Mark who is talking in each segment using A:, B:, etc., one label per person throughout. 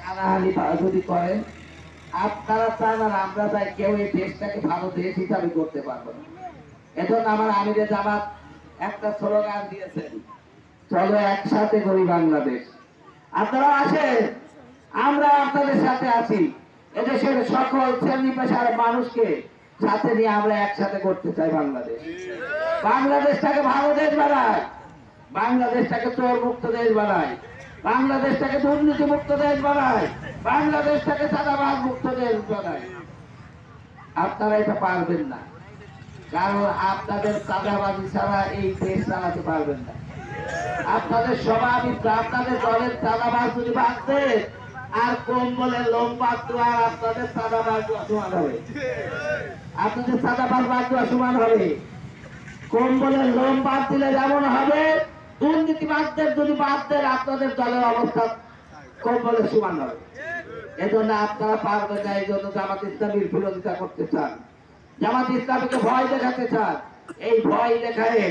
A: হানাহানি যদি করেন, আপনারা চান আর আমরা চাই, কেউ এই দেশটাকে ভালো দেশ হিসাবে করতে পারবো না। এজন্য আমার আমিরে জামাত একটা স্লোগান দিয়েছেন, চলো একসাথে করি বাংলাদেশ। আপনারা আসেন, আমরা আপনাদের সাথে আছি। এদেশের সকল শ্রেণী পেশার মানুষকে সাথে নিয়ে আমরা একসাথে করতে চাই বাংলাদেশ। বাংলাদেশটাকে ভালো দেশ বানায়, বাংলাদেশটাকে চোর মুক্ত দেশ বানায়, বাংলাদেশটাকে দুর্নীতি মুক্ত দেশ বানায়, বাংলাদেশটাকে চাঁদাবাজ মুক্ত দেশ বানায়। আপনারা এটা পারবেন না, কারণ আপনাদের চাঁদাবাজি ছাড়া এই দেশ চালাতে পারবেন না। আপনাদের স্বভাবিক, আপনাদের দলের চাঁদাবাজ যদি বাঁচতে আর কম্বলের লোম বাঁচতো, আর আপনাদের চাঁদাবাজ সমান হবে। আপনাদের চাঁদাবাজ বাঁচবা সমান হবে। কম্বলের লোম বাদ দিলে যেমন হবে, দুর্নীতিবাদদের যদি বাদ দেন, আপনাদের দলের অবস্থা কম্বলের সমান হবে। এজন্য আপনারা পারবেন না। এই জন্য জামাত ইসলামীর বিরোধিতা করতে চান, জামাত ইসলামীকে ভয় দেখাতে চান। এই ভয় দেখায়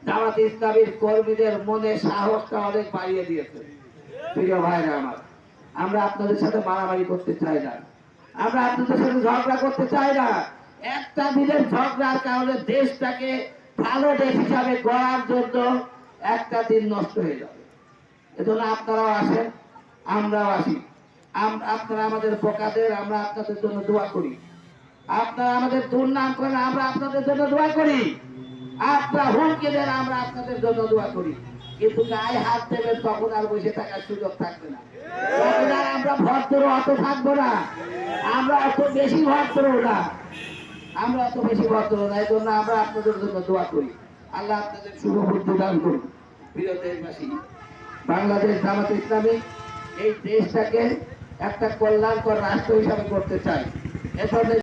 A: জামাত ইসলামীর কর্মীদের মনে সাহসটা অনেক বাড়িয়ে দিয়েছে। প্রিয় ভাইরা আমার, আমরা আপনাদের সাথে মারামারি করতে চাই না, আমরা আপনাদের সাথে ঝগড়া করতে চাই না। একটা দিনের ঝগড়ার কারণে দেশটাকে ভালো দেশ হিসাবে গড়ার জন্য একটা দিন নষ্ট হয়ে যাবে। এজন্য আপনারাও আসেন, আমরাও আসি। আপনারা আমাদের বোকাদের, আমরা আপনাদের জন্য দোয়া করি। আপনারা আমাদের দুর্নাম করেন, আমরা আপনাদের জন্য দোয়া করি। আপনারা হুমকি দেন, আমরা আপনাদের জন্য দোয়া করি। কিন্তু গায়ে হাত দেবেন, তখন আর বসে থাকার সুযোগ থাকবে না। তখন আর আমরা ভদ্র অত থাকবো না, আমরা অত বেশি ভদ্র না, আমরা অত বেশি ভদ্র না। এই জন্য আমরা আপনাদের জন্য দোয়া করি। আল্লাহ আপনাদের শুভ বুদ্ধি দান করুন। প্রিয় দেশবাসী, বাংলাদেশ জামাত ইসলামী এই দেশটাকে একটা কল্যাণকর রাষ্ট্র হিসাবে করতে চাই। এ